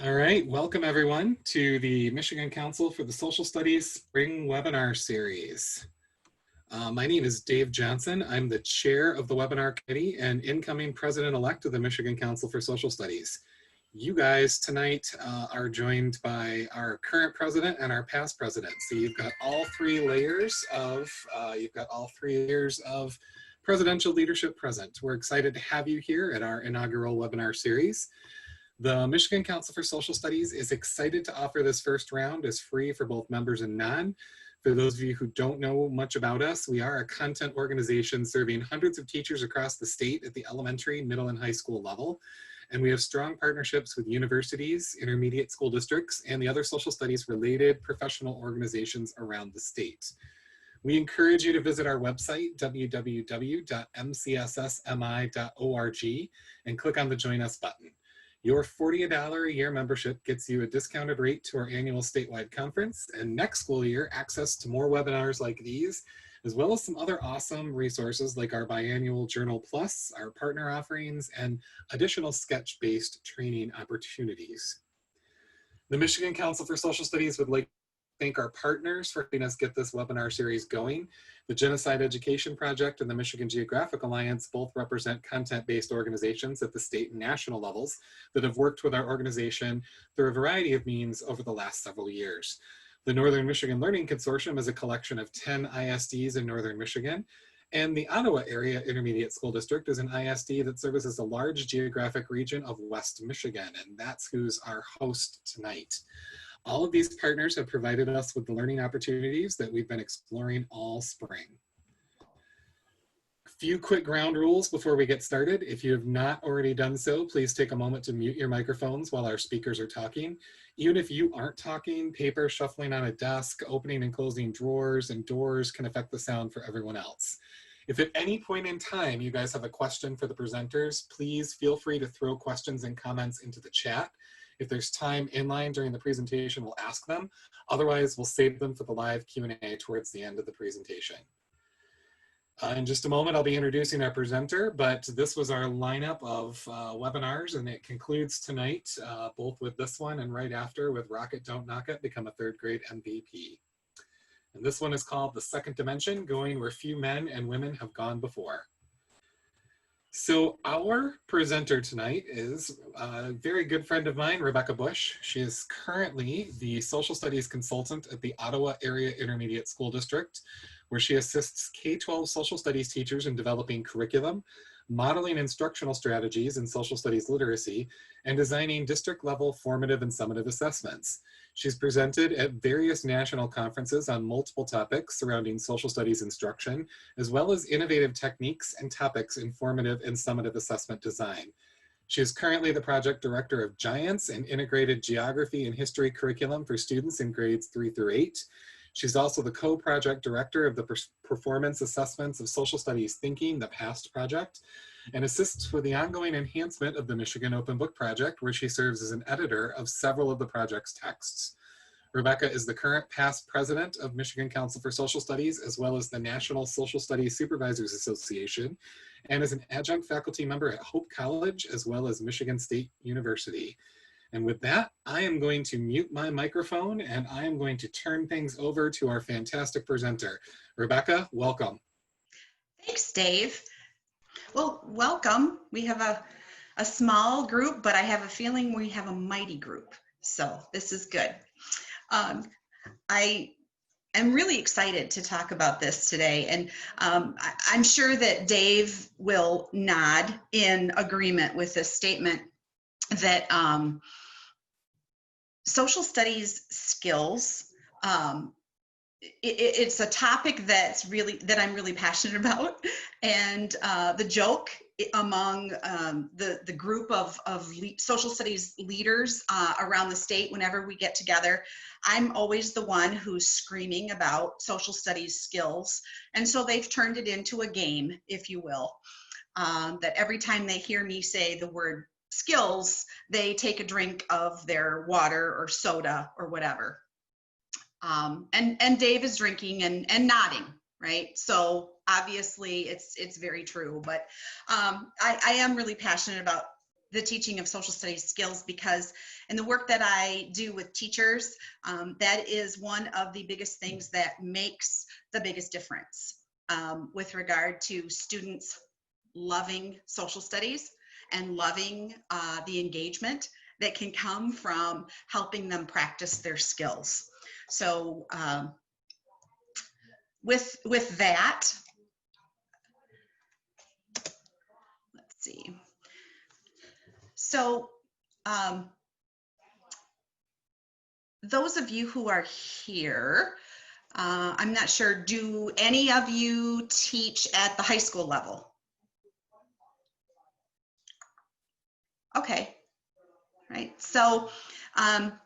All right, welcome everyone to the Michigan Council for the Social Studies Spring Webinar Series. My name is Dave Johnson. I'm the chair of the webinar committee and incoming president-elect of the Michigan Council for Social Studies. You guys tonight are joined by our current president and our past president. So you've got all three layers of presidential leadership present. We're excited to have you here at our inaugural webinar series. The Michigan Council for Social Studies is excited to offer this first round as free for both members and non. For those of you who don't know much about us, we are a content organization serving hundreds of teachers across the state at the elementary, middle, and high school level. And we have strong partnerships with universities, intermediate school districts, and the other social studies related professional organizations around the state. We encourage you to visit our website, www.mcssmi.org, and click on the Join Us button. Your $40 a year membership gets you a discounted rate to our annual statewide conference, and next school year, access to more webinars like these, as well as some other awesome resources like our biannual Journal Plus, our partner offerings, and additional sketch-based training opportunities. The Michigan Council for Social Studies would like to thank our partners for helping us get this webinar series going. The Genocide Education Project and the Michigan Geographic Alliance both represent content-based organizations at the state and national levels that have worked with our organization through a variety of means over the last several years. The Northern Michigan Learning Consortium is a collection of 10 ISDs in Northern Michigan, and the Ottawa Area Intermediate School District is an ISD that services a large geographic region of West Michigan, and that's who's our host tonight. All of these partners have provided us with the learning opportunities that we've been exploring all spring. A few quick ground rules before we get started. If you have not already done so, please take a moment to mute your microphones while our speakers are talking. Even if you aren't talking, paper shuffling on a desk, opening and closing drawers and doors can affect the sound for everyone else. If at any point in time you guys have a question for the presenters, please feel free to throw questions and comments into the chat. If there's time in line during the presentation, we'll ask them. Otherwise, we'll save them for the live Q&A towards the end of the presentation. In just a moment, I'll be introducing our presenter, but this was our lineup of webinars, and it concludes tonight, both with this one and right after with Rocket Don't Knock It, Become a Third Grade MVP. And this one is called The Second Dimension, Going Where Few Men and Women Have Gone Before. So our presenter tonight is a very good friend of mine, Rebecca Bush. She is currently the social studies consultant at the Ottawa Area Intermediate School District, where she assists K-12 social studies teachers in developing curriculum, modeling instructional strategies in social studies literacy, and designing district-level formative and summative assessments. She's presented at various national conferences on multiple topics surrounding social studies instruction, as well as innovative techniques and topics in formative and summative assessment design. She is currently the project director of Giants, an integrated geography and history curriculum for students in grades 3 through 8. She's also the co-project director of the Performance Assessments of Social Studies Thinking, the PAST project, and assists with the ongoing enhancement of the Michigan Open Book Project, where she serves as an editor of several of the project's texts. Rebecca is the current past president of Michigan Council for Social Studies, as well as the National Social Studies Supervisors Association, and is an adjunct faculty member at Hope College, as well as Michigan State University. And with that, I am going to mute my microphone and I am going to turn things over to our fantastic presenter. Rebecca, welcome. Thanks, Dave. Well, welcome. We have a small group, but I have a feeling we have a mighty group. So this is good. I am really excited to talk about this today. And I'm sure that Dave will nod in agreement with this statement that social studies skills, it's a topic that I'm really passionate about, and the joke among the group of social studies leaders around the state, whenever we get together, I'm always the one who's screaming about social studies skills, and so they've turned it into a game, if you will, that every time they hear me say the word skills, they take a drink of their water or soda or whatever. And Dave is drinking and nodding, right? So obviously it's very true, but I am really passionate about the teaching of social studies skills, because in the work that I do with teachers, that is one of the biggest things that makes the biggest difference with regard to students loving social studies and loving the engagement that can come from helping them practice their skills. So with that, let's see. So those of you who are here, I'm not sure, do any of you teach at the high school level? Okay, right. So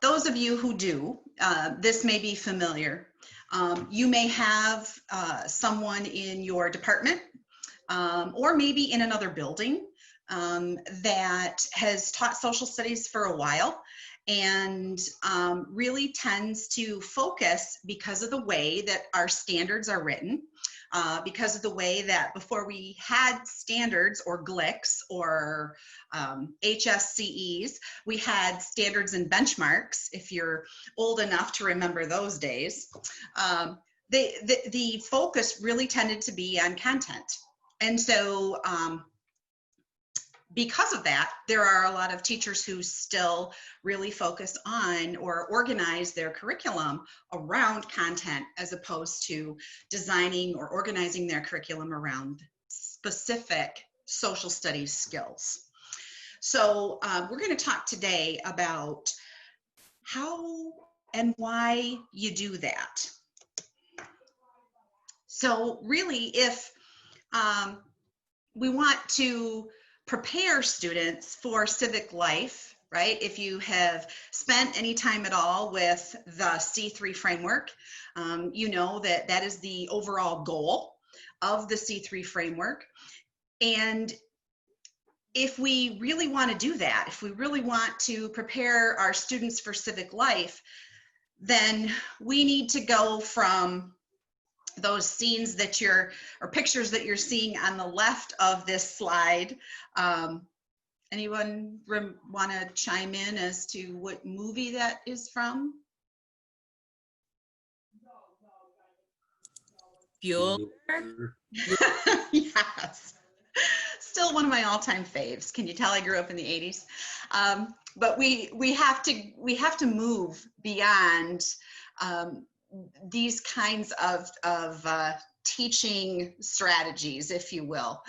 those of you who do, this may be familiar. You may have someone in your department or maybe in another building that has taught social studies for a while and really tends to focus, because of the way that our standards are written, because of the way that before we had standards or GLICs or HSCEs, we had standards and benchmarks, if you're old enough to remember those days. The focus really tended to be on content. And so because of that, there are a lot of teachers who still really focus on or organize their curriculum around content, as opposed to designing or organizing their curriculum around specific social studies skills. So we're going to talk today about how and why you do that. So really, if we want to prepare students for civic life, right? If you have spent any time at all with the C3 framework, you know that that is the overall goal of the C3 framework. And if we really want to do that, if we really want to prepare our students for civic life, then we need to go from those scenes that you're, or pictures that you're seeing on the left of this slide. Anyone want to chime in as to what movie that is from? Bueller. Yes. Still one of my all-time faves. Can you tell I grew up in the 80s? But we have to move beyond these kinds of teaching strategies, if you will,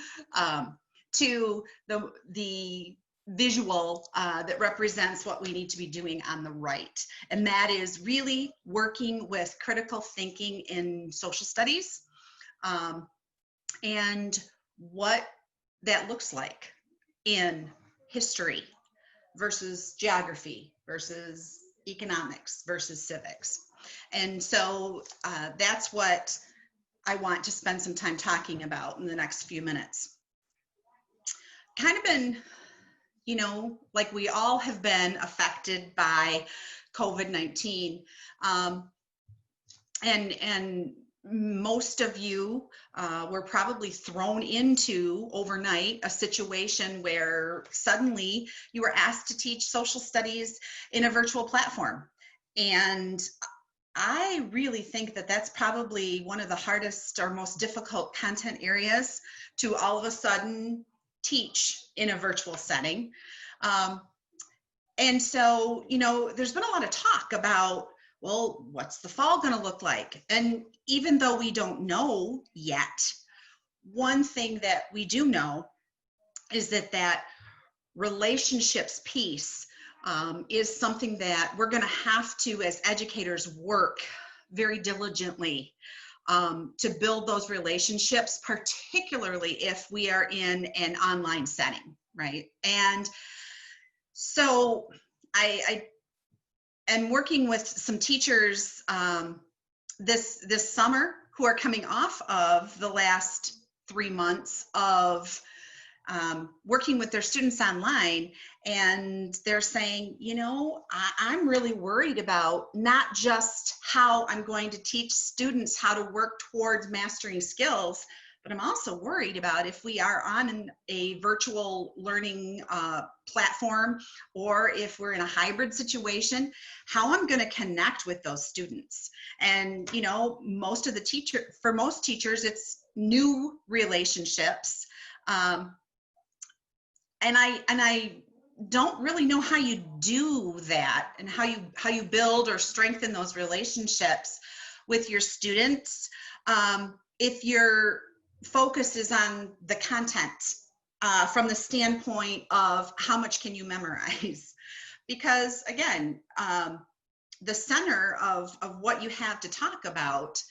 to the visual that represents what we need to be doing on the right. And that is really working with critical thinking in social studies and what that looks like in history versus geography versus economics versus civics. And so that's what I want to spend some time talking about in the next few minutes. Kind of been, you know, like we all have been affected by COVID-19. And most of you were probably thrown into overnight a situation where suddenly you were asked to teach social studies in a virtual platform. And I really think that that's probably one of the hardest or most difficult content areas to all of a sudden teach in a virtual setting. And so, you know, there's been a lot of talk about, well, what's the fall going to look like? And even though we don't know yet, one thing that we do know is that relationships piece is something that we're going to have to, as educators, work very diligently to build those relationships, particularly if we are in an online setting, right? And so I am working with some teachers this summer who are coming off of the last 3 months of working with their students online, and they're saying, you know, I'm really worried about not just how I'm going to teach students how to work towards mastering skills, But I'm also worried about if we are on a virtual learning platform, or if we're in a hybrid situation, how I'm going to connect with those students. And, you know, for most teachers, it's new relationships. And I don't really know how you do that, and how you build or strengthen those relationships with your students if your focus is on the content from the standpoint of how much can you memorize. Because again, the center of what you have to talk about,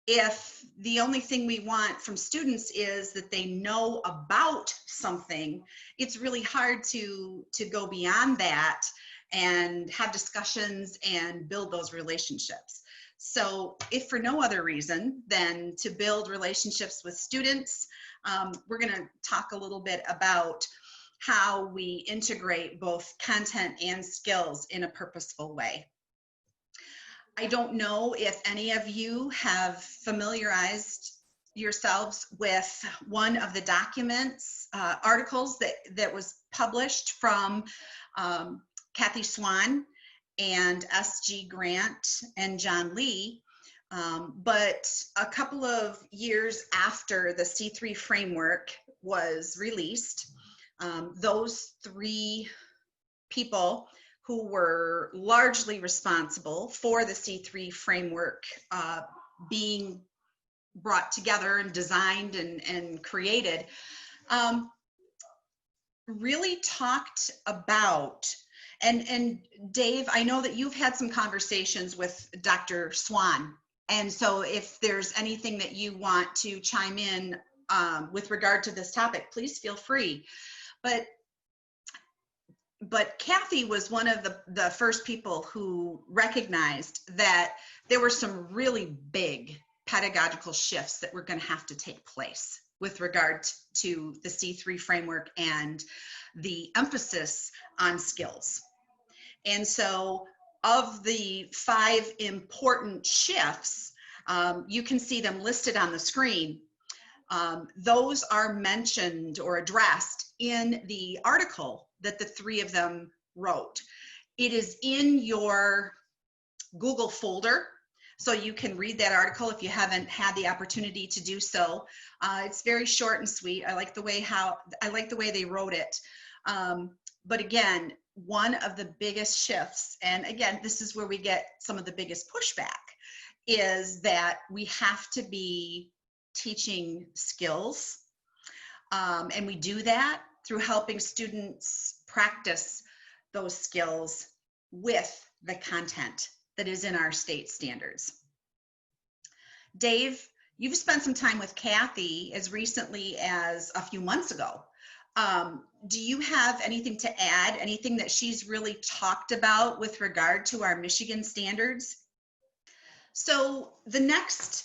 if the only thing we want from students is that they know about something, it's really hard to go beyond that and have discussions and build those relationships. So if for no other reason than to build relationships with students, we're going to talk a little bit about how we integrate both content and skills in a purposeful way. I don't know if any of you have familiarized yourselves with one of the documents, articles that was published from Kathy Swan and S.G. Grant and John Lee. But a couple of years after the C3 framework was released, those three people who were largely responsible for the C3 framework being brought together and designed and created, really talked about, and Dave, I know that you've had some conversations with Dr. Swan, and so if there's anything that you want to chime in with regard to this topic, please feel free. But Kathy was one of the first people who recognized that there were some really big pedagogical shifts that were going to have to take place with regard to the C3 framework and the emphasis on skills. And so of the 5 important shifts, you can see them listed on the screen. Those are mentioned or addressed in the article that the 3 of them wrote. It is in your Google folder, so you can read that article if you haven't had the opportunity to do so. It's very short and sweet. I like the way they wrote it. But again, one of the biggest shifts, and again, this is where we get some of the biggest pushback, is that we have to be teaching skills. And we do that through helping students practice those skills with the content that is in our state standards. Dave, you've spent some time with Kathy as recently as a few months ago. Do you have anything to add, anything that she's really talked about with regard to our Michigan standards? So the next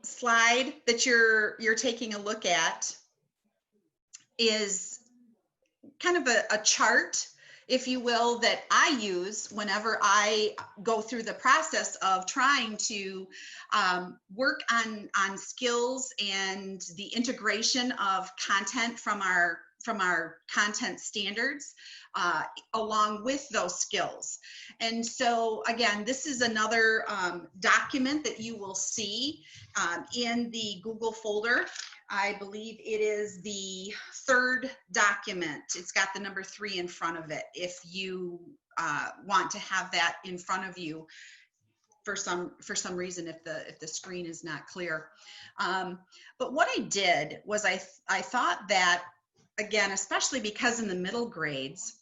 slide that you're taking a look at is kind of a chart, if you will, that I use whenever I go through the process of trying to work on skills and the integration of content from our content standards along with those skills. And so again, this is another document that you will see in the Google folder. I believe it is the 3rd document. It's got the number 3 in front of it if you want to have that in front of you for some reason if the screen is not clear. But what I did was I thought that, again, especially because in the middle grades,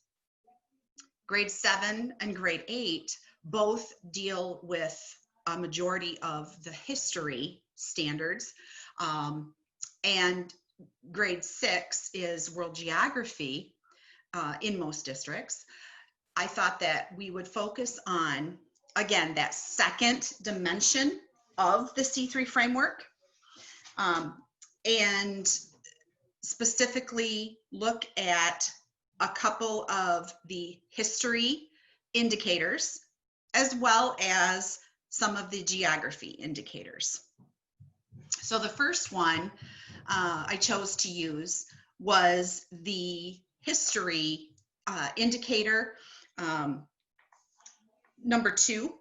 grade 7 and grade 8 both deal with a majority of the history standards, and grade 6 is world geography in most districts. I thought that we would focus on, again, that second dimension of the C3 framework, and specifically look at a couple of the history indicators as well as some of the geography indicators. So the first one I chose to use was the history indicator, number 2.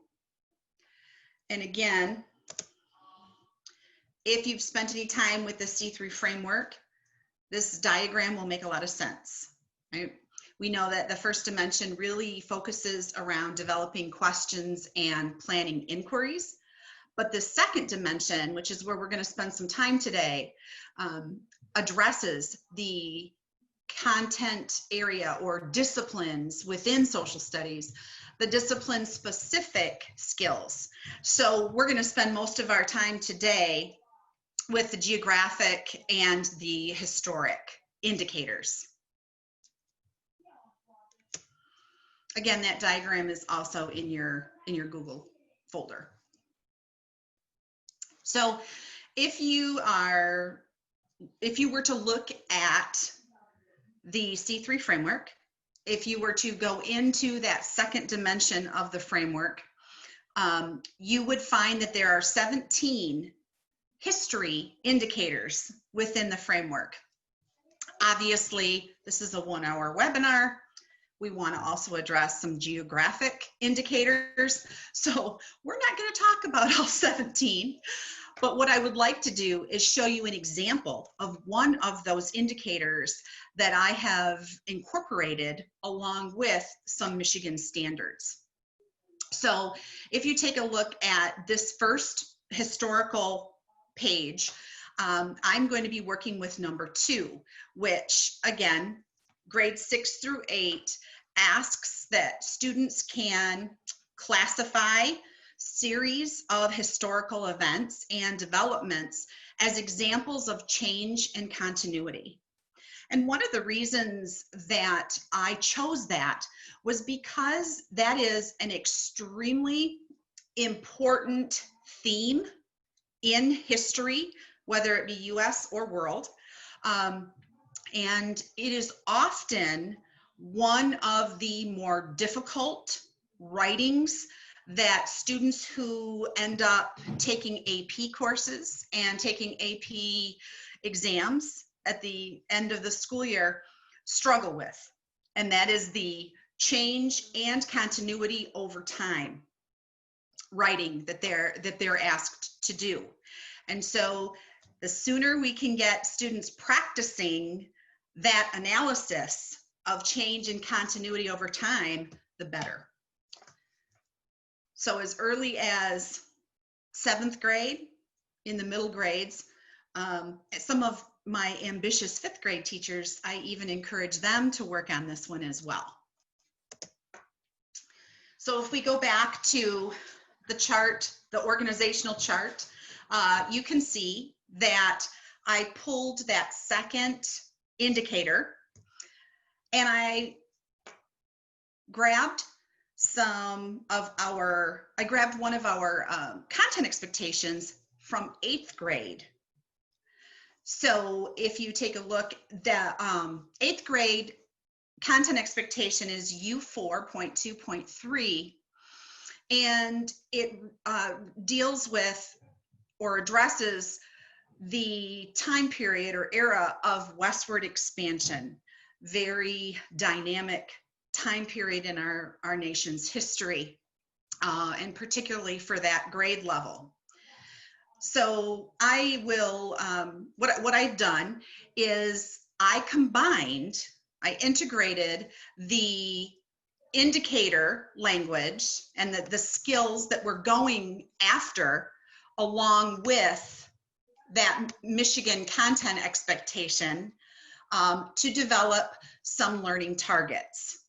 And again, if you've spent any time with the C3 framework, this diagram will make a lot of sense, right? We know that the first dimension really focuses around developing questions and planning inquiries. But the second dimension, which is where we're going to spend some time today, addresses the content area or disciplines within social studies, the discipline specific skills. So we're going to spend most of our time today with the geographic and the historic indicators. Again, that diagram is also in your Google folder. So if you were to look at the C3 framework, if you were to go into that second dimension of the framework, you would find that there are 17 history indicators within the framework. Obviously, this is a 1-hour webinar. We want to also address some geographic indicators. So we're not going to talk about all 17, but what I would like to do is show you an example of one of those indicators that I have incorporated along with some Michigan standards. So if you take a look at this first historical page, I'm going to be working with number 2, which again, grades 6 through 8 asks that students can classify series of historical events and developments as examples of change and continuity. And one of the reasons that I chose that was because that is an extremely important theme in history, whether it be US or world. And it is often one of the more difficult writings that students who end up taking AP courses and taking AP exams at the end of the school year struggle with. And that is the change and continuity over time writing that they're asked to do. And so the sooner we can get students practicing that analysis of change and continuity over time, the better. So as early as 7th grade, in the middle grades, some of my ambitious 5th grade teachers, I even encourage them to work on this one as well. So if we go back to the chart, the organizational chart, you can see that I pulled that second indicator and I grabbed one of our content expectations from 8th grade. So if you take a look, the 8th grade content expectation is U4.2.3, and it deals with or addresses the time period or era of westward expansion, very dynamic time period in our nation's history, and particularly for that grade level. So I will, what I've done is I integrated the indicator language and the skills that we're going after along with that Michigan content expectation to develop some learning targets.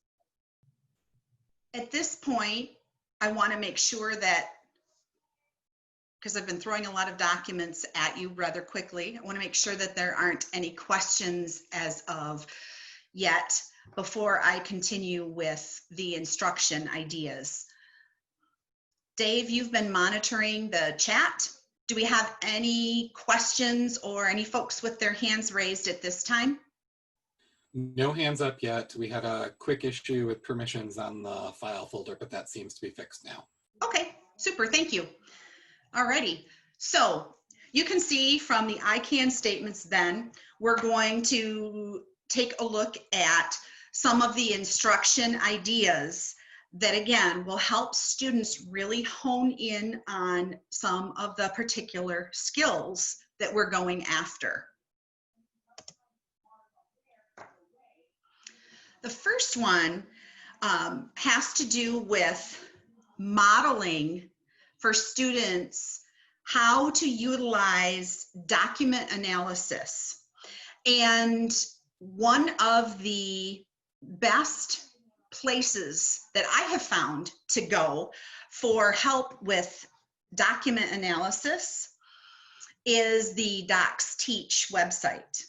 At this point, I want to make sure that, because I've been throwing a lot of documents at you rather quickly, I want to make sure that there aren't any questions as of yet before I continue with the instruction ideas. Dave, you've been monitoring the chat. Do we have any questions or any folks with their hands raised at this time? No hands up yet. We had a quick issue with permissions on the file folder, but that seems to be fixed now. Okay, super, thank you. Alrighty, so you can see from the I can statements then, we're going to take a look at some of the instruction ideas that again will help students really hone in on some of the particular skills that we're going after. The first one has to do with modeling for students how to utilize document analysis. And one of the best places that I have found to go for help with document analysis is the Docs Teach website.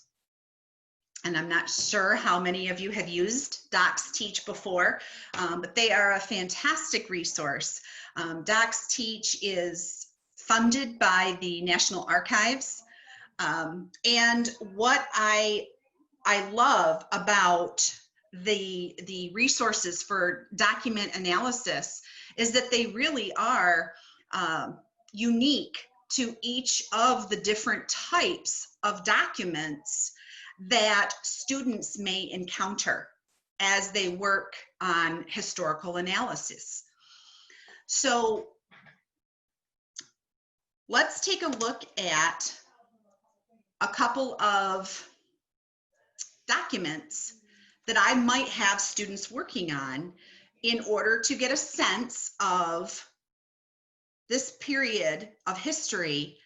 And I'm not sure how many of you have used Docs Teach before, but they are a fantastic resource. Docs Teach is funded by the National Archives. And what I love about the resources for document analysis is that they really are unique to each of the different types of documents that students may encounter as they work on historical analysis. So let's take a look at a couple of documents that I might have students working on in order to get a sense of this period of history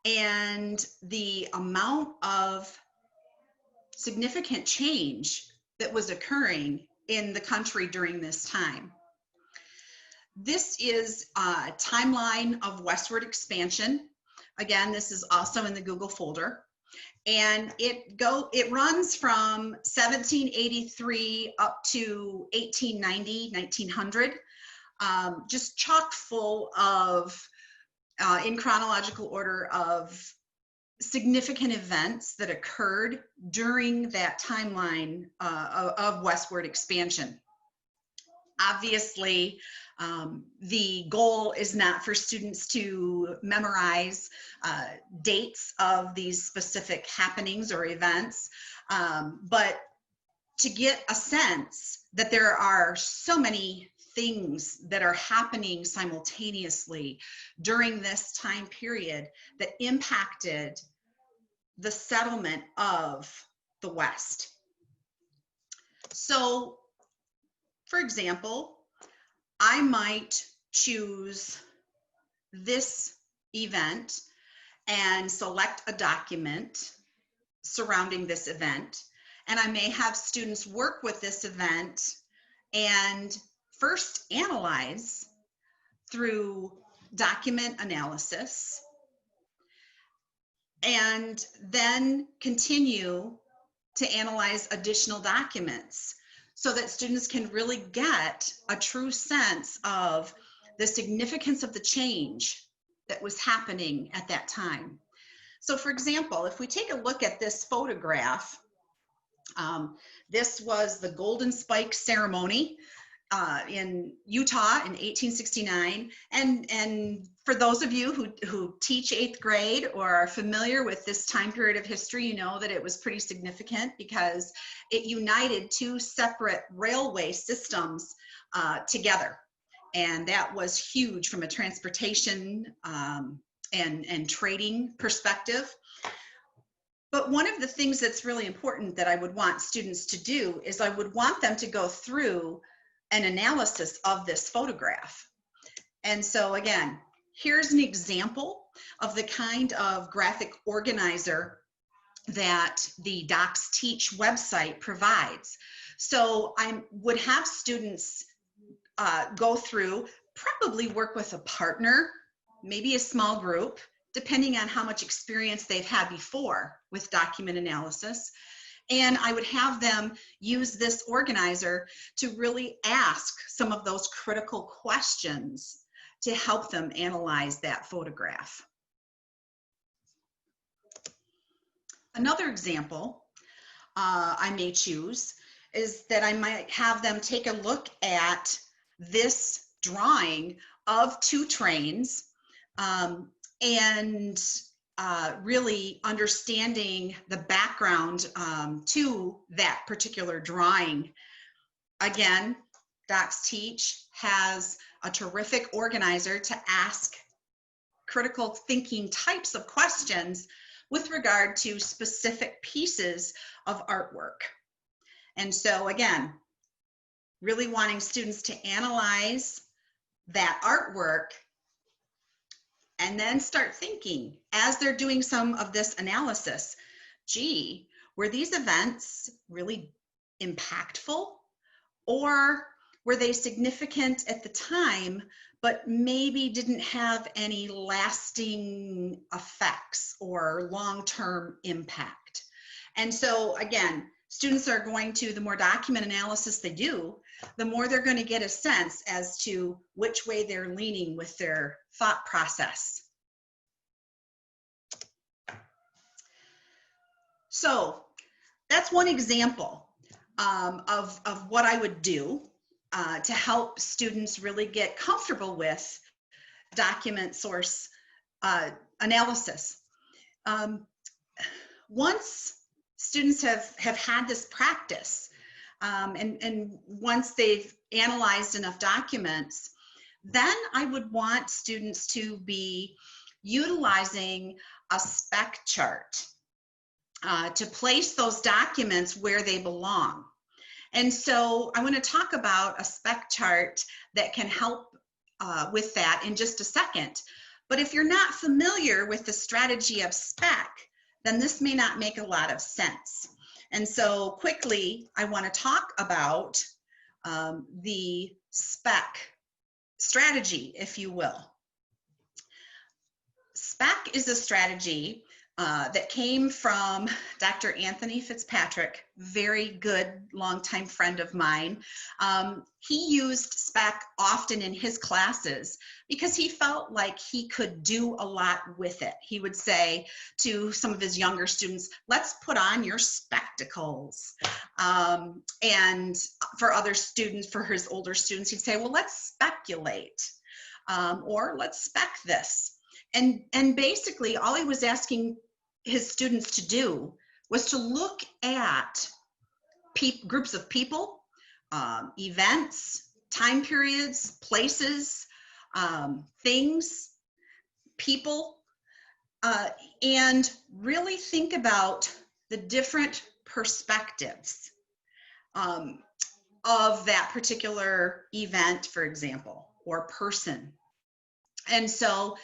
and the amount of significant change that was occurring in the country during this time. This is a timeline of westward expansion. Again, this is also in the Google folder. And it runs from 1783 up to 1890, 1900, just chock full of, in chronological order, of significant events that occurred during that timeline of westward expansion. Obviously, the goal is not for students to memorize dates of these specific happenings or events, but to get a sense that there are so many things that are happening simultaneously during this time period that impacted the settlement of the West. So, for example, I might choose this event and select a document surrounding this event, and I may have students work with this event and first analyze through document analysis, and then continue to analyze additional documents so that students can really get a true sense of the significance of the change that was happening at that time. So for example, if we take a look at this photograph, this was the Golden Spike ceremony in Utah in 1869. And for those of you who teach 8th grade or are familiar with this time period of history, you know that it was pretty significant because it united two separate railway systems together. And that was huge from a transportation and trading perspective. But one of the things that's really important that I would want students to do is I would want them to go through an analysis of this photograph. And so again, here's an example of the kind of graphic organizer that the Docs Teach website provides. So I would have students go through, probably work with a partner, maybe a small group, depending on how much experience they've had before with document analysis. And I would have them use this organizer to really ask some of those critical questions to help them analyze that photograph. Another example I may choose is that I might have them take a look at this drawing of two trains, and really understanding the background to that particular drawing. Again, Docs Teach has a terrific organizer to ask critical thinking types of questions with regard to specific pieces of artwork. And so again, really wanting students to analyze that artwork and then start thinking as they're doing some of this analysis, gee, were these events really impactful, or were they significant at the time, but maybe didn't have any lasting effects or long-term impact? And so again, students are going to, the more document analysis they do, the more they're going to get a sense as to which way they're leaning with their thought process. So that's one example of what I would do to help students really get comfortable with document source analysis. Once students have had this practice, and once they've analyzed enough documents, then I would want students to be utilizing a spec chart to place those documents where they belong. And so I want to talk about a spec chart that can help with that in just a second. But if you're not familiar with the strategy of spec, then this may not make a lot of sense. And so quickly, I want to talk about the spec strategy, if you will. Spec is a strategy that came from Dr. Anthony Fitzpatrick, very good longtime friend of mine. He used spec often in his classes because he felt like he could do a lot with it. He would say to some of his younger students, let's put on your spectacles. And for other students, for his older students, he'd say, well, let's speculate, or let's spec this. And basically all he was asking his students to do was to look at groups of people, events, time periods, places, things, people, and really think about the different perspectives of that particular event, for example, or person. And so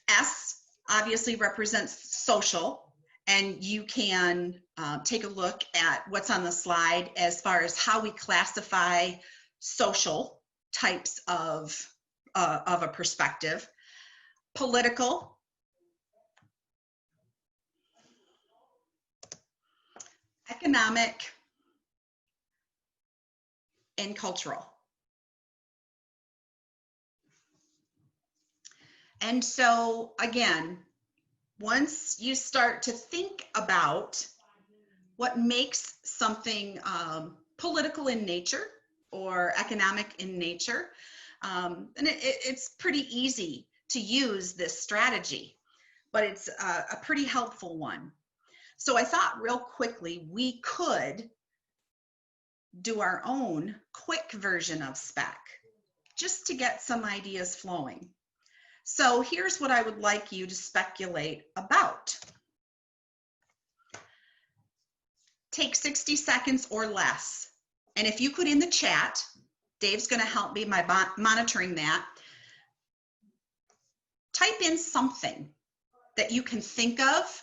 S obviously represents social, and you can take a look at what's on the slide as far as how we classify social types of a perspective. Political, economic, and cultural. And so again, once you start to think about what makes something political in nature or economic in nature, and it's pretty easy to use this strategy, but it's a pretty helpful one. So I thought real quickly we could do our own quick version of spec just to get some ideas flowing. So here's what I would like you to speculate about. Take 60 seconds or less. And if you could in the chat, Dave's going to help me by monitoring that, type in something that you can think of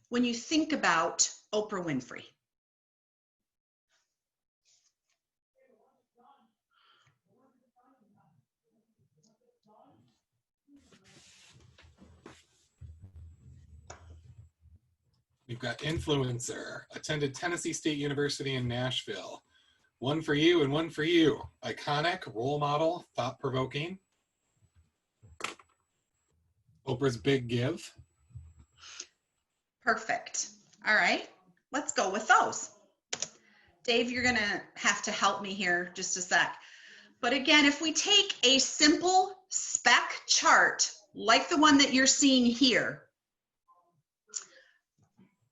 when you think about Oprah Winfrey. We've got influencer, attended Tennessee State University in Nashville. One for you and one for you. Iconic, role model, thought-provoking. Oprah's big give. Perfect. All right, let's go with those. Dave, you're gonna have to help me here just a sec. But again, if we take a simple spec chart like the one that you're seeing here,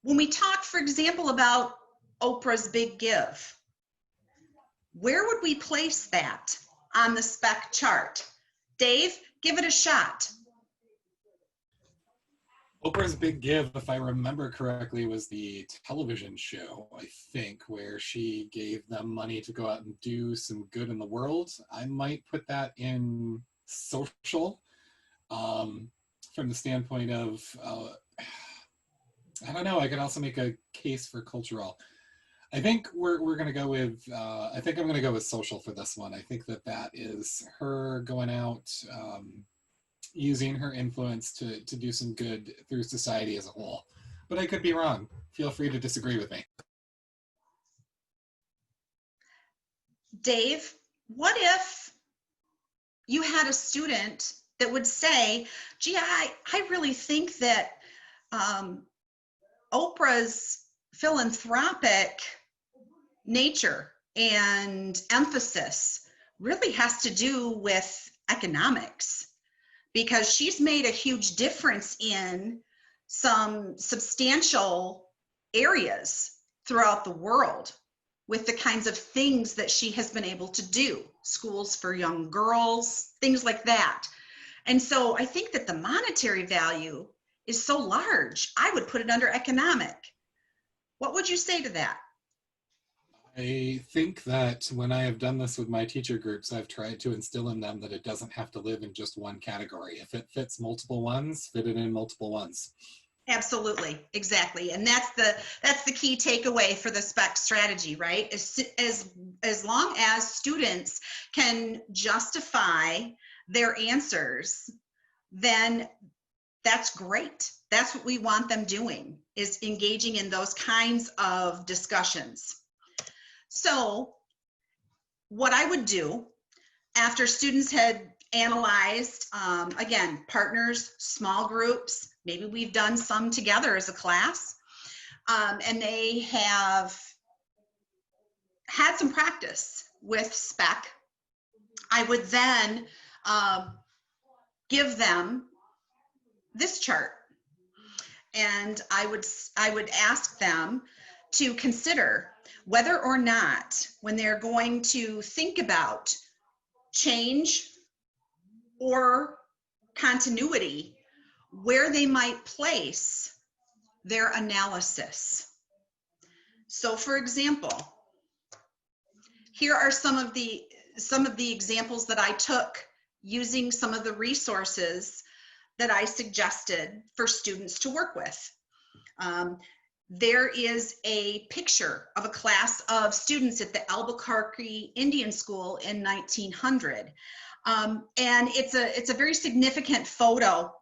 when we talk, for example, about Oprah's Big Give, where would we place that on the spec chart? Dave, give it a shot. Oprah's Big Give, if I remember correctly, was the television show, I think, where she gave them money to go out and do some good in the world. I might put that in social, from the standpoint of, I don't know, I could also make a case for cultural. I think we're going to go with, I think I'm going to go with social for this one. I think that is her going out, using her influence to do some good through society as a whole. But I could be wrong. Feel free to disagree with me. Dave, what if you had a student that would say, gee, I really think that Oprah's philanthropic nature and emphasis really has to do with economics, because she's made a huge difference in some substantial areas throughout the world with the kinds of things that she has been able to do, schools for young girls, things like that. And so I think that the monetary value is so large, I would put it under economic. What would you say to that? I think that when I have done this with my teacher groups, I've tried to instill in them that it doesn't have to live in just one category. If it fits multiple ones, fit it in multiple ones. Absolutely, exactly, and that's the key takeaway for the SPEC strategy, right? As long as students can justify their answers, then that's great. That's what we want them doing, is engaging in those kinds of discussions. So what I would do after students had analyzed, again, partners, small groups, maybe we've done some together as a class, and they have had some practice with SPEC, I would then give them this chart. And I would ask them to consider whether or not, when they're going to think about change or continuity, where they might place their analysis. So for example, here are some of the examples that I took using some of the resources that I suggested for students to work with. There is a picture of a class of students at the Albuquerque Indian School in 1900. And it's a very significant photo.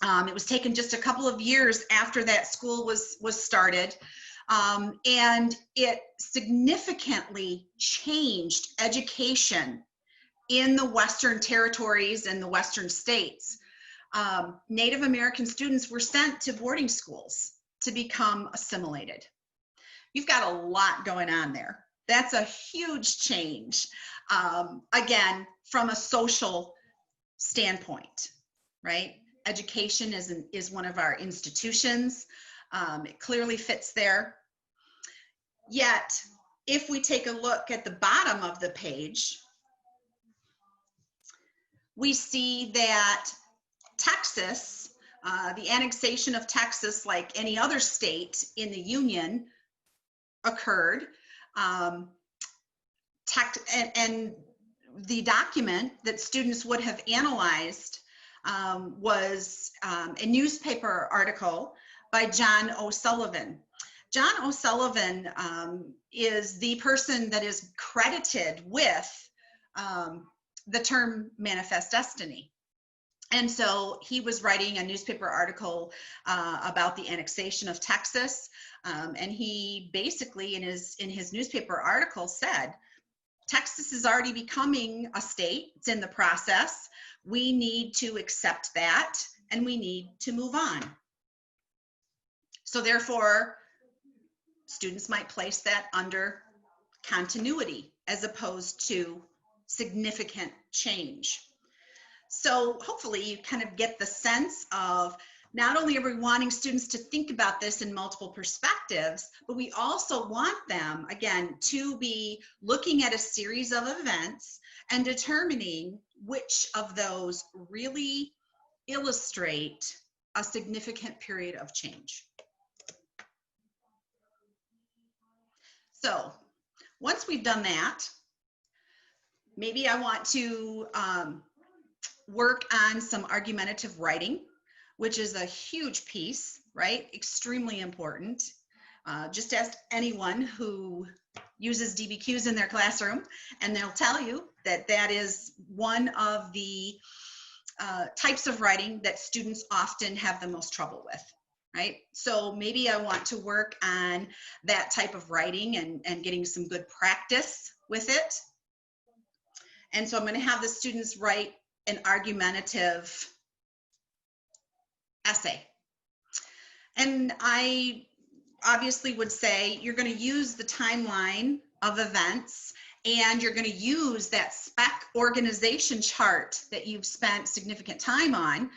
It was taken just a couple of years after that school was started. And it significantly changed education in the Western territories and the Western states. Native American students were sent to boarding schools to become assimilated. You've got a lot going on there. That's a huge change. Again, from a social standpoint, right? Education is one of our institutions. It clearly fits there. Yet, if we take a look at the bottom of the page, we see that Texas, the annexation of Texas, like any other state in the Union, occurred. And the document that students would have analyzed was a newspaper article by John O'Sullivan. John O'Sullivan is the person that is credited with the term manifest destiny. And so he was writing a newspaper article about the annexation of Texas. And he basically in his newspaper article said, Texas is already becoming a state. It's in the process. We need to accept that and we need to move on. So therefore, students might place that under continuity as opposed to significant change. So hopefully you kind of get the sense of not only are we wanting students to think about this in multiple perspectives, but we also want them, again, to be looking at a series of events and determining which of those really illustrate a significant period of change. So once we've done that, maybe I want to work on some argumentative writing, which is a huge piece, right? Extremely important. Just ask anyone who uses DBQs in their classroom, and they'll tell you that that is one of the types of writing that students often have the most trouble with, right? So maybe I want to work on that type of writing and getting some good practice with it. And so I'm going to have the students write an argumentative essay. And I obviously would say you're going to use the timeline of events, and you're going to use that spec organization chart that you've spent significant time on,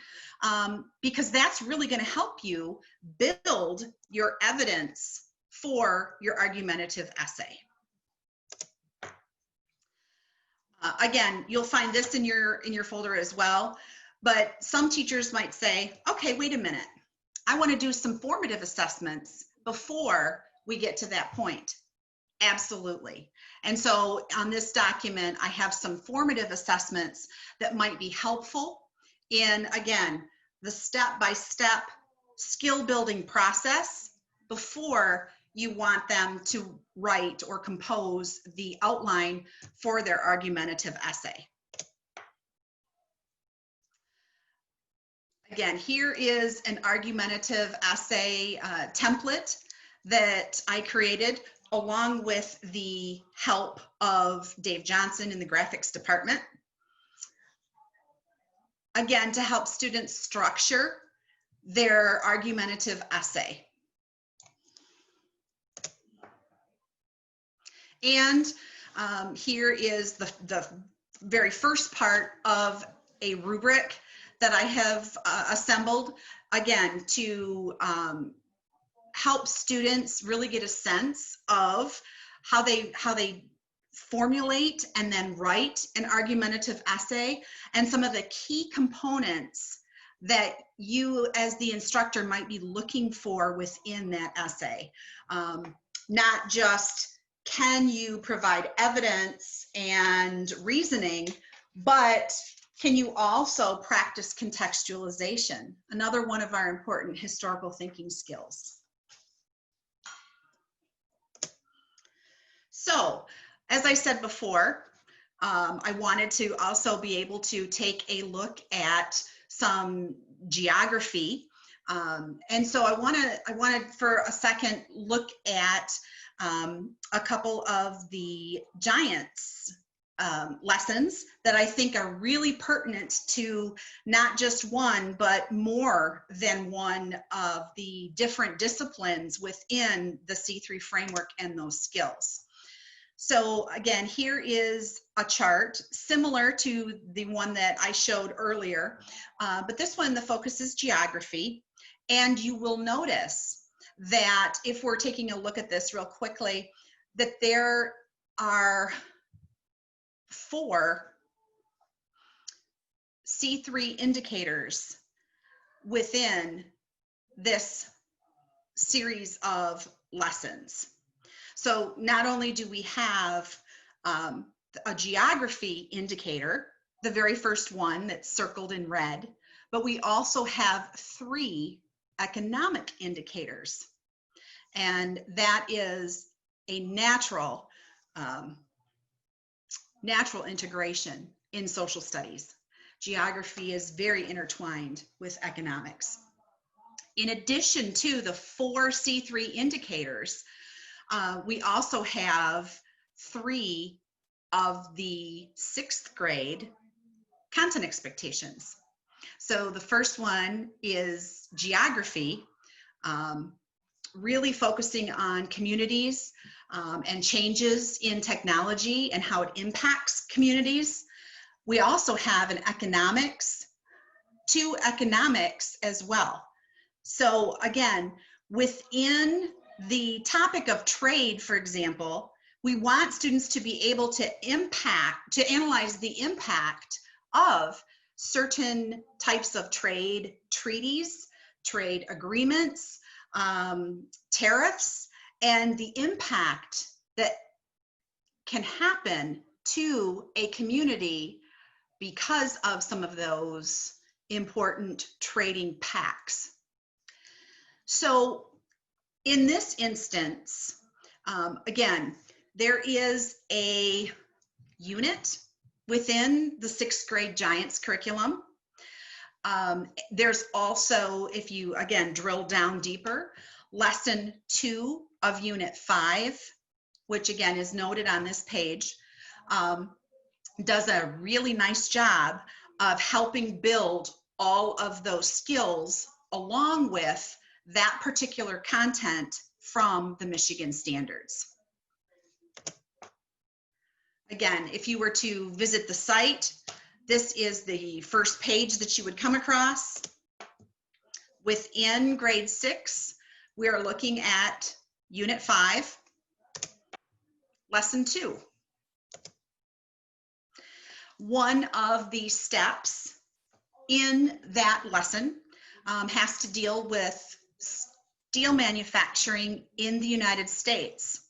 because that's really going to help you build your evidence for your argumentative essay. Again, you'll find this in your folder as well, but some teachers might say, okay, wait a minute. I want to do some formative assessments before we get to that point. Absolutely. And so on this document, I have some formative assessments that might be helpful in, again, the step-by-step skill building process before you want them to write or compose the outline for their argumentative essay. Again, here is an argumentative essay template that I created along with the help of Dave Johnson in the graphics department. Again, to help students structure their argumentative essay. And here is the very first part of a rubric that I have assembled, again, to help students really get a sense of how they formulate and then write an argumentative essay, and some of the key components that you as the instructor might be looking for within that essay. Not just can you provide evidence and reasoning, but can you also practice contextualization? Another one of our important historical thinking skills. So, as I said before, I wanted to also be able to take a look at some geography. And so I wanted for a second look at a couple of the giants lessons that I think are really pertinent to not just one, but more than one of the different disciplines within the C3 framework and those skills. So again, here is a chart similar to the one that I showed earlier, but this one, the focus is geography. And you will notice that if we're taking a look at this real quickly, that there are 4 C3 indicators within this series of lessons. So not only do we have a geography indicator, the very first one that's circled in red, but we also have 3 economic indicators. And that is a natural integration in social studies. Geography is very intertwined with economics. In addition to the 4 C3 indicators, we also have 3 of the 6th grade content expectations. So the first one is geography, really focusing on communities and changes in technology and how it impacts communities. We also have an economics, 2 economics as well. So again, within the topic of trade, for example, we want students to be able to analyze the impact of certain types of trade treaties, trade agreements, tariffs, and the impact that can happen to a community because of some of those important trading pacts. So in this instance, again, there is a unit within the 6th grade Giants curriculum. There's also, if you again drill down deeper, lesson 2 of unit 5, which again is noted on this page, does a really nice job of helping build all of those skills along with that particular content from the Michigan standards. Again, if you were to visit the site, this is the first page that you would come across. Within grade 6, we are looking at unit 5, lesson 2. One of the steps in that lesson has to deal with steel manufacturing in the United States.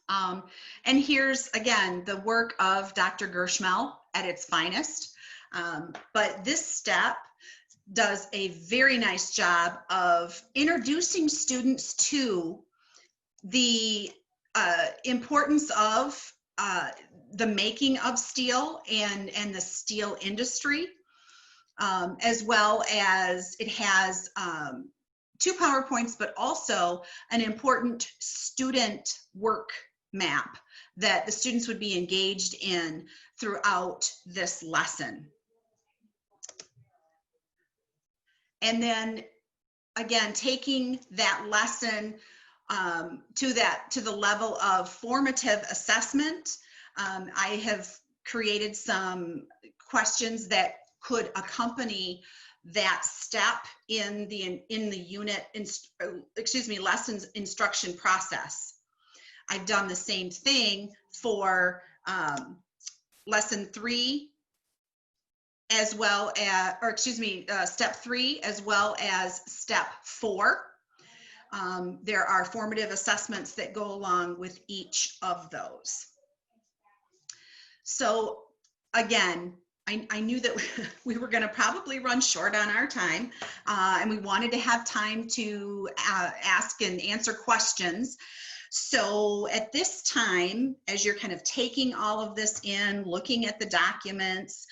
And here's, again, the work of Dr. Gershmel at its finest. But this step does a very nice job of introducing students to the importance of the making of steel and the steel industry, as well as it has 2 PowerPoints, but also an important student work map that the students would be engaged in throughout this lesson. And then again, taking that lesson to the level of formative assessment, I have created some questions that could accompany that step in the lessons instruction process. I've done the same thing for lesson 3, as well as, step 3, as well as step 4. There are formative assessments that go along with each of those. So again, I knew that we were going to probably run short on our time, and we wanted to have time to ask and answer questions. So at this time, as you're kind of taking all of this in, looking at the documents,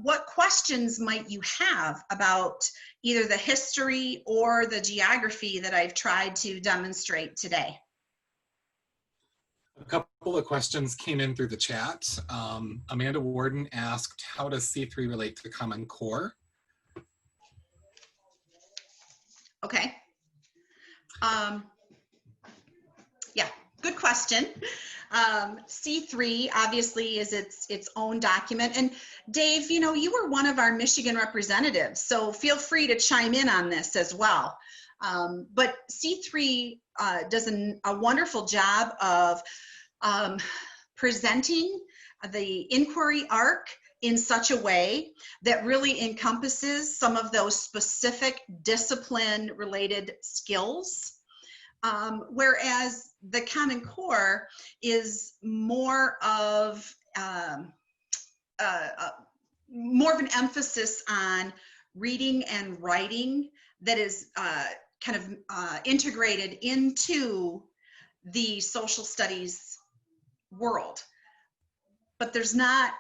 what questions might you have about either the history or the geography that I've tried to demonstrate today? A couple of questions came in through the chat. Amanda Warden asked, how does C3 relate to Common Core? Okay. Yeah, good question. C3 obviously is its own document. And Dave, you know, you were one of our Michigan representatives, so feel free to chime in on this as well. But C3 does a wonderful job of presenting the inquiry arc in such a way that really encompasses some of those specific discipline related skills. Whereas the Common Core is more of an emphasis on reading and writing that is kind of integrated into the social studies world. But there's not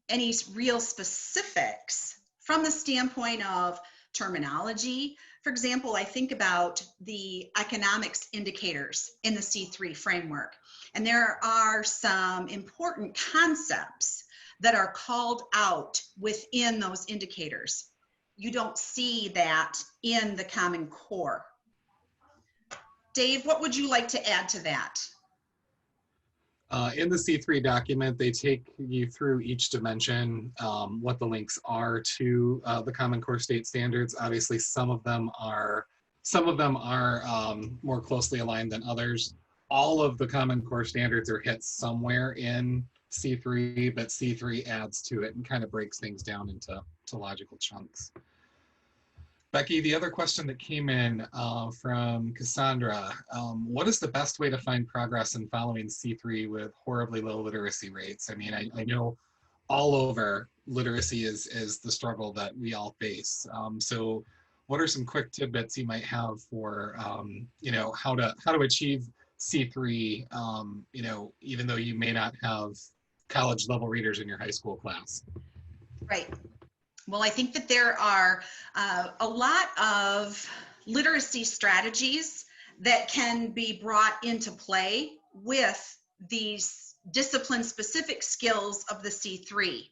any real specifics from the standpoint of terminology. For example, I think about the economics indicators in the C3 framework, and there are some important concepts that are called out within those indicators. You don't see that in the Common Core. Dave, what would you like to add to that? In the C3 document, they take you through each dimension, what the links are to the Common Core State Standards. Obviously, some of them are more closely aligned than others. All of the Common Core Standards are hit somewhere in C3, but C3 adds to it and kind of breaks things down into logical chunks. Becky, the other question that came in from Cassandra, what is the best way to find progress in following C3 with horribly low literacy rates? I mean, I know all over literacy is the struggle that we all face. So what are some quick tidbits you might have for, how to achieve C3, even though you may not have college level readers in your high school class? Right. Well, I think that there are a lot of literacy strategies that can be brought into play with these discipline-specific skills of the C3.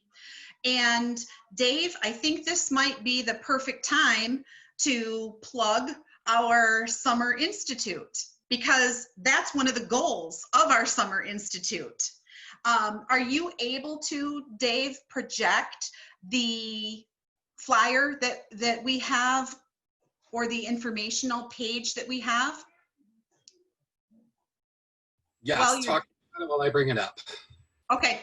And Dave, I think this might be the perfect time to plug our Summer Institute, because that's one of the goals of our Summer Institute. Are you able to, Dave, project the flyer that we have, or the informational page that we have? Yes, talk about it while I bring it up. Okay.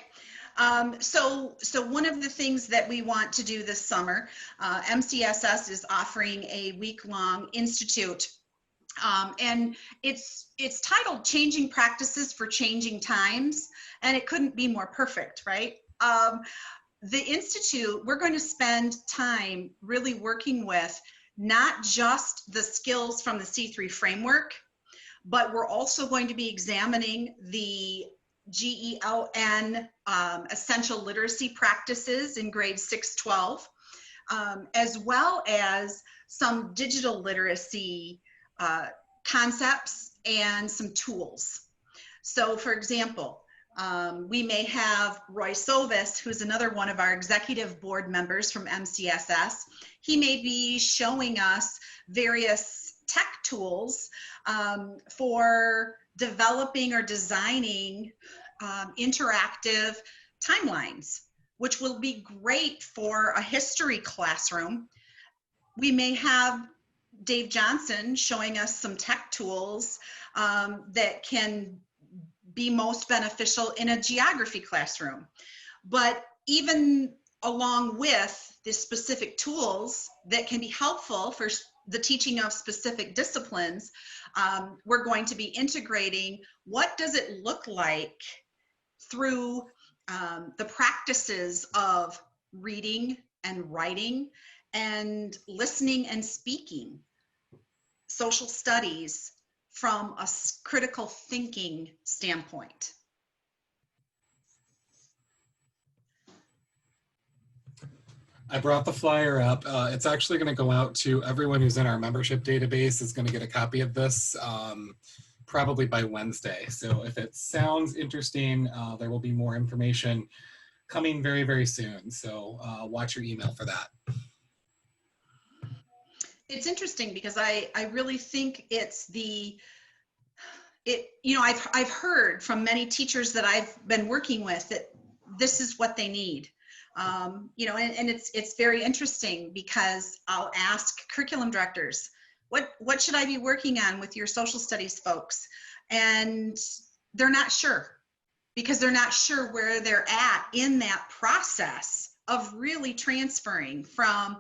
So one of the things that we want to do this summer, MCSS is offering a week-long institute, and it's titled Changing Practices for Changing Times, and it couldn't be more perfect, right? The Institute, we're going to spend time really working with not just the skills from the C3 framework, but we're also going to be examining the GELN essential literacy practices in grades 6-12, as well as some digital literacy concepts and some tools. So for example, we may have Roy Sovis, who's another one of our executive board members from MCSS. He may be showing us various tech tools for developing or designing interactive timelines, which will be great for a history classroom. We may have Dave Johnson showing us some tech tools that can be most beneficial in a geography classroom. But even along with the specific tools that can be helpful for the teaching of specific disciplines, we're going to be integrating what does it look like through the practices of reading and writing and listening and speaking, social studies, from a critical thinking standpoint. I brought the flyer up. It's actually going to go out to everyone who's in our membership database is going to get a copy of this probably by Wednesday. So if it sounds interesting, there will be more information coming very, very soon. So watch your email for that. It's interesting because I really think it's I've heard from many teachers that I've been working with that this is what they need. And it's very interesting because I'll ask curriculum directors, what should I be working on with your social studies folks? And they're not sure, because they're not sure where they're at in that process of really transferring from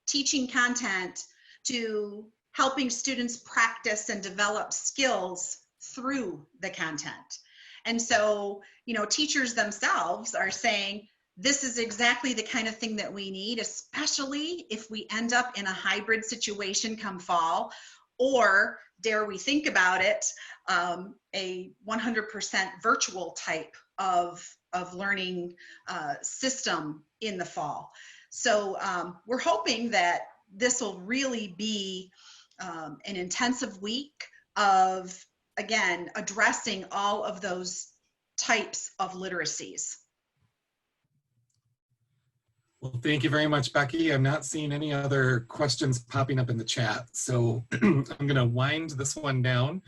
teaching content to helping students practice and develop skills through the content. And so, teachers themselves are saying, this is exactly the kind of thing that we need, especially if we end up in a hybrid situation come fall, or dare we think about it, a 100% virtual type of learning system in the fall. So we're hoping that this will really be an intensive week of, again, addressing all of those types of literacies. Well, thank you very much, Becky. I'm not seeing any other questions popping up in the chat, so I'm going to wind this one down.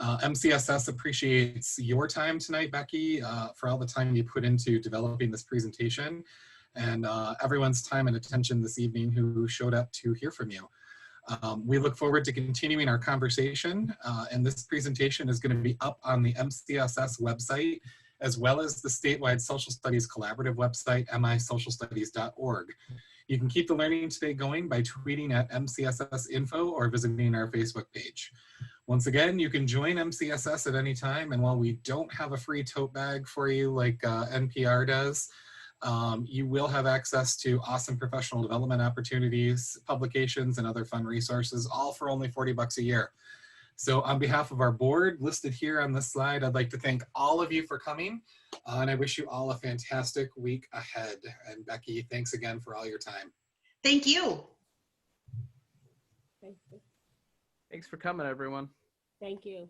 MCSS appreciates your time tonight, Becky, for all the time you put into developing this presentation, and everyone's time and attention this evening who showed up to hear from you. We look forward to continuing our conversation, and this presentation is going to be up on the MCSS website, as well as the statewide Social Studies Collaborative website, misocialstudies.org. You can keep the Learning Today going by tweeting at MCSS info or visiting our Facebook page. Once again, you can join MCSS at any time, and while we don't have a free tote bag for you like NPR does, you will have access to awesome professional development opportunities, publications, and other fun resources, all for only 40 bucks a year. So on behalf of our board listed here on this slide, I'd like to thank all of you for coming, and I wish you all a fantastic week ahead. And Becky, thanks again for all your time. Thank you. Thank you. Thanks for coming, everyone. Thank you.